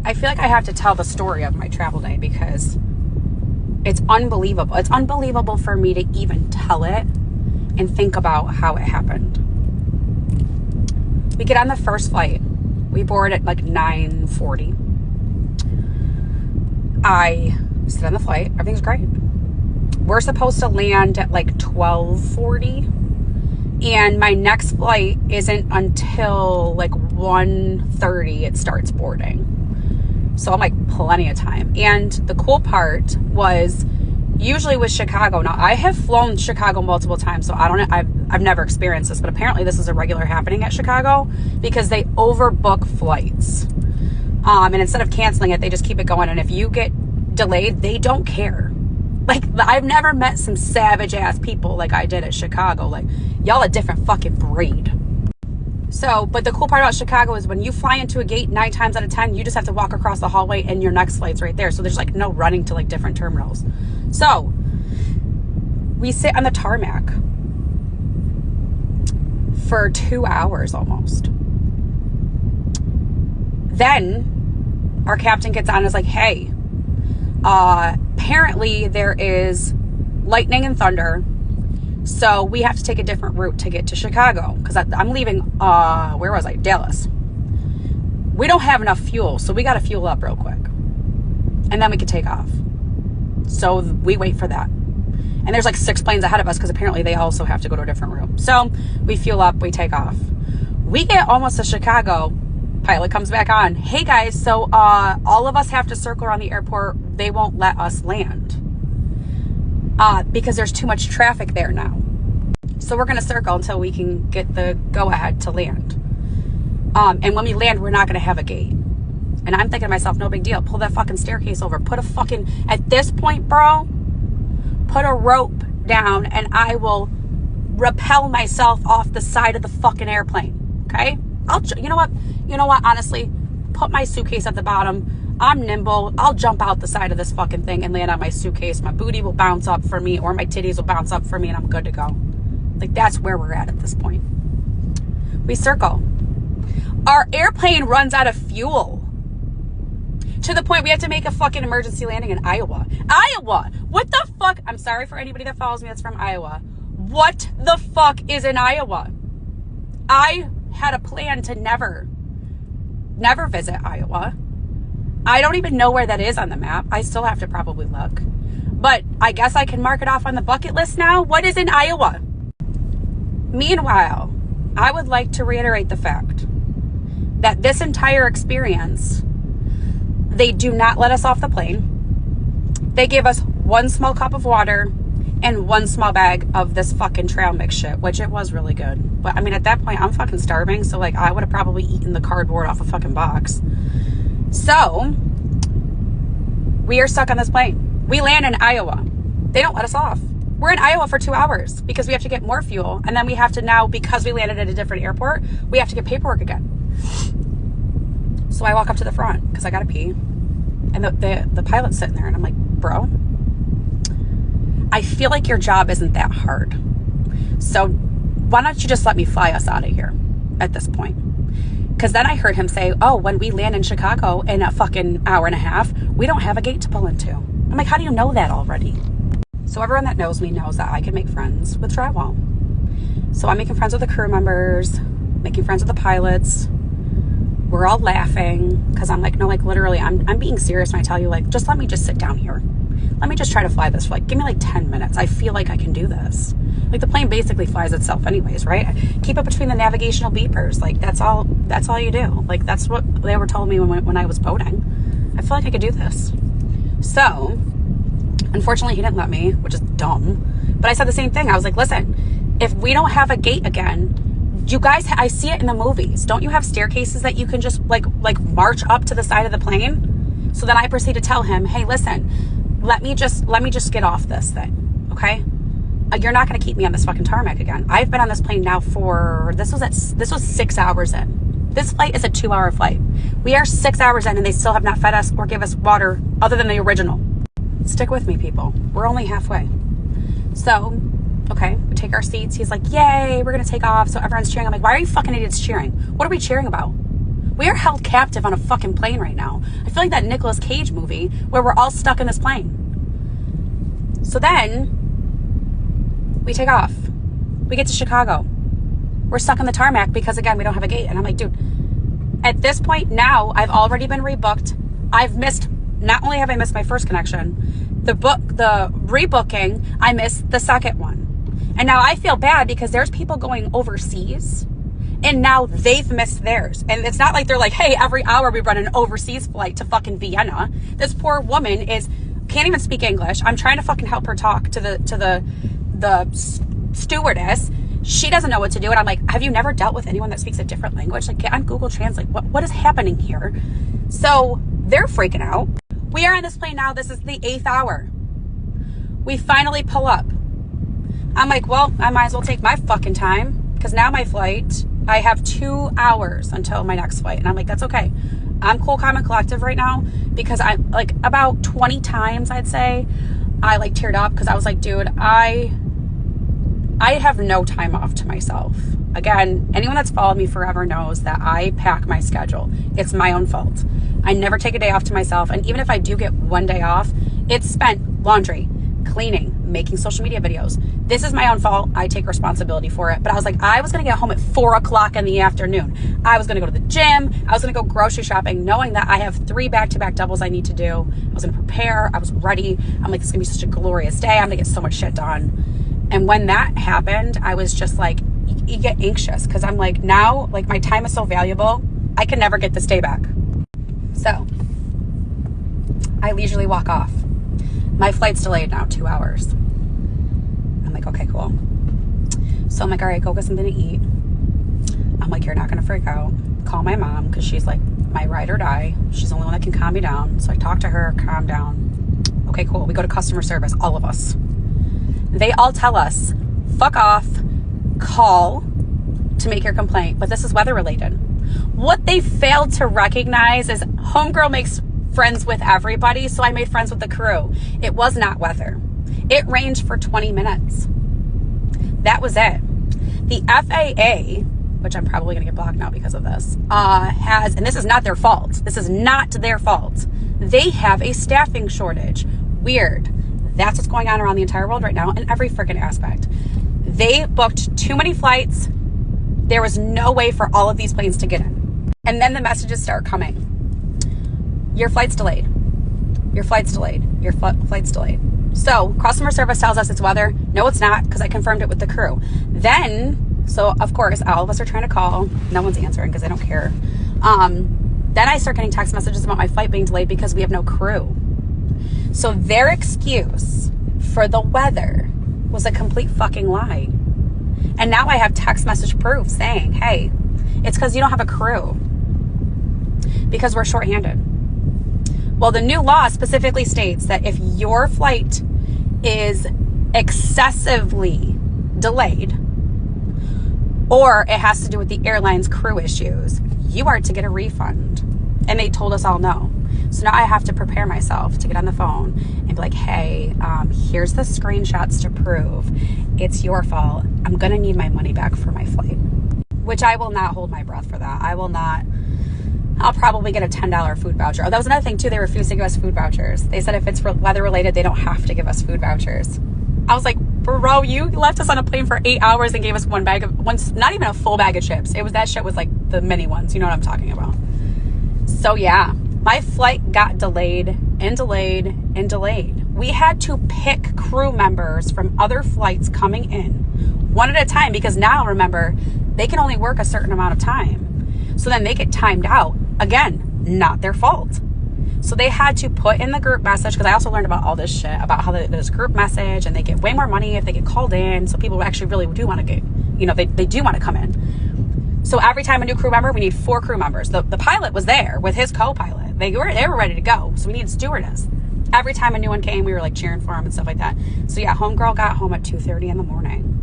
I feel like I have to tell the story of my travel day because it's unbelievable. It's unbelievable for me to even tell it and think about how it happened. We get on the first flight. We board at like 9:40. I sit on the flight. Everything's great. We're supposed to land at like 12:40. And my next flight isn't until like 1:30 it starts boarding. So I'm like, plenty of time. And the cool part was, usually with Chicago, now I have flown Chicago multiple times, so I don't know, I've never experienced this, but apparently this is a regular happening at Chicago because they overbook flights. And instead of canceling it, they just keep it going. And if you get delayed, they don't care. Like, I've never met some savage ass people like I did at Chicago. Like, y'all a different fucking breed. So, but the cool part about Chicago is when you fly into a gate 9 times out of 10, you just have to walk across the hallway and your next flight's right there. So there's like no running to like different terminals. So we sit on the tarmac for 2 hours almost. Then our captain gets on and is like, hey, apparently there is lightning and thunder. So we have to take a different route to get to Chicago because I'm leaving, where was I? Dallas. We don't have enough fuel, so we got to fuel up real quick. And then we can take off. So we wait for that. And there's like 6 planes ahead of us because apparently they also have to go to a different route. So we fuel up, we take off. We get almost to Chicago. Pilot comes back on. Hey guys, so all of us have to circle around the airport. They won't let us land. Because there's too much traffic there now. So we're going to circle until we can get the go-ahead to land. And when we land, we're not going to have a gate. And I'm thinking to myself, no big deal. Pull that fucking staircase over. Put a fucking, at this point, bro, put a rope down and I will rappel myself off the side of the fucking airplane. Okay? You know what? Honestly, put my suitcase at the bottom. I'm nimble. I'll jump out the side of this fucking thing and land on my suitcase. My booty will bounce up for me or my titties will bounce up for me and I'm good to go. Like, that's where we're at this point. We circle. Our airplane runs out of fuel. To the point we have to make a fucking emergency landing in Iowa. Iowa! What the fuck? I'm sorry for anybody that follows me that's from Iowa. What the fuck is in Iowa? I had a plan to never visit Iowa. I don't even know where that is on the map. I still have to probably look. But I guess I can mark it off on the bucket list now. What is in Iowa? Meanwhile, I would like to reiterate the fact that this entire experience, they do not let us off the plane. They give us 1 small cup of water and 1 small bag of this fucking trail mix shit, which it was really good. But I mean, at that point, I'm fucking starving. So like, I would have probably eaten the cardboard off a fucking box. So we are stuck on this plane. We land in Iowa. They don't let us off. We're in Iowa for 2 hours because we have to get more fuel. And then we have to now, because we landed at a different airport, we have to get paperwork again. So I walk up to the front because I got to pee. And the pilot's sitting there and I'm like, bro, I feel like your job isn't that hard. So why don't you just let me fly us out of here at this point? Because then I heard him say, oh, when we land in Chicago in a fucking hour and a half, we don't have a gate to pull into. I'm like, how do you know that already? So everyone that knows me knows that I can make friends with drywall. So I'm making friends with the crew members, making friends with the pilots. We're all laughing because I'm like, no, like literally, I'm being serious when I tell you, like, just let me just sit down here. Let me just try to fly this flight. Give me like 10 minutes. I feel like I can do this. Like, the plane basically flies itself anyways, right? Keep it between the navigational beepers. Like, that's all you do. Like, that's what they were telling me when I was boating. I feel like I could do this. So, unfortunately, he didn't let me, which is dumb. But I said the same thing. I was like, listen, if we don't have a gate again, you guys, I see it in the movies. Don't you have staircases that you can just like march up to the side of the plane? So then I proceed to tell him, hey, listen, let me just get off this thing, okay? You're not going to keep me on this fucking tarmac again. I've been on this plane now for, this was 6 hours in. This flight is a 2-hour flight. We are 6 hours in and they still have not fed us or give us water other than the original. Stick with me, people. We're only halfway. So, okay, we take our seats. He's like, yay, we're going to take off. So everyone's cheering. I'm like, why are you fucking idiots cheering? What are we cheering about? We are held captive on a fucking plane right now. I feel like that Nicolas Cage movie where we're all stuck in this plane. So then we take off. We get to Chicago. We're stuck on the tarmac because, again, we don't have a gate. And I'm like, dude, at this point now, I've already been rebooked. Not only have I missed my first connection, the rebooking, I missed the second one. And now I feel bad because there's people going overseas and now they've missed theirs. And it's not like they're like, hey, every hour we run an overseas flight to fucking Vienna. This poor woman can't even speak English. I'm trying to fucking help her talk to the stewardess. She doesn't know what to do. And I'm like, have you never dealt with anyone that speaks a different language? Like, get on Google Translate. What is happening here? So they're freaking out. We are on this plane now. This is the 8th hour. We finally pull up. I'm like, well, I might as well take my fucking time because now my flight, I have 2 hours until my next flight. And I'm like, that's okay. I'm cool, calm, and collective right now because I'm like about 20 times, I'd say, I like teared up because I was like, dude, I have no time off to myself. Again, anyone that's followed me forever knows that I pack my schedule. It's my own fault. I never take a day off to myself. And even if I do get one day off, it's spent laundry, cleaning, making social media videos. This is my own fault. I take responsibility for it. But I was like, I was going to get home at 4 o'clock in the afternoon. I was going to go to the gym. I was going to go grocery shopping, knowing that I have 3 back-to-back doubles I need to do. I was going to prepare. I was ready. I'm like, this is going to be such a glorious day. I'm going to get so much shit done. And when that happened, I was just like, you get anxious because I'm like, now, like, my time is so valuable. I can never get this day back. So I leisurely walk off. My flight's delayed now 2 hours. I'm like, okay, cool. So I'm like, all right, go get something to eat. I'm like, you're not going to freak out. Call my mom because she's like my ride or die. She's the only one that can calm me down. So I talk to her, calm down. Okay, cool. We go to customer service, all of us. They all tell us, fuck off, call to make your complaint. But this is weather related. What they failed to recognize is homegirl makes friends with everybody. So I made friends with the crew. It was not weather. It rained for 20 minutes. That was it. The FAA, which I'm probably going to get blocked now because of this, has, and this is not their fault. This is not their fault. They have a staffing shortage. Weird. That's what's going on around the entire world right now in every freaking aspect. They booked too many flights. There was no way for all of these planes to get in. And then the messages start coming. Your flight's delayed. Your flight's delayed. Your flight's delayed. So customer service tells us it's weather. No, it's not, because I confirmed it with the crew. Then, so of course, all of us are trying to call. No one's answering because they don't care. Then I start getting text messages about my flight being delayed because we have no crew. So their excuse for the weather was a complete fucking lie. And now I have text message proof saying, hey, it's because you don't have a crew. Because we're shorthanded. Well, the new law specifically states that if your flight is excessively delayed, or it has to do with the airline's crew issues, you are to get a refund. And they told us all no. So now I have to prepare myself to get on the phone and be like, hey, here's the screenshots to prove it's your fault. I'm going to need my money back for my flight, which I will not hold my breath for that. I will not. I'll probably get a $10 food voucher. Oh, that was another thing too. They refused to give us food vouchers. They said if it's weather related, they don't have to give us food vouchers. I was like, bro, you left us on a plane for 8 hours and gave us not even a full bag of chips. That shit was like the mini ones. You know what I'm talking about? So yeah, my flight got delayed and delayed and delayed. We had to pick crew members from other flights coming in one at a time because now, remember, they can only work a certain amount of time. So then they get timed out. Again, not their fault. So they had to put in the group message, because I also learned about all this shit, about how there's group message and they get way more money if they get called in. So people actually really do want to get, they do want to come in. So every time a new crew member, we need 4 crew members. The pilot was there with his co-pilot. They were ready to go. So we needed stewardess. Every time a new one came, we were like cheering for him and stuff like that. So yeah, homegirl got home at 2:30 in the morning.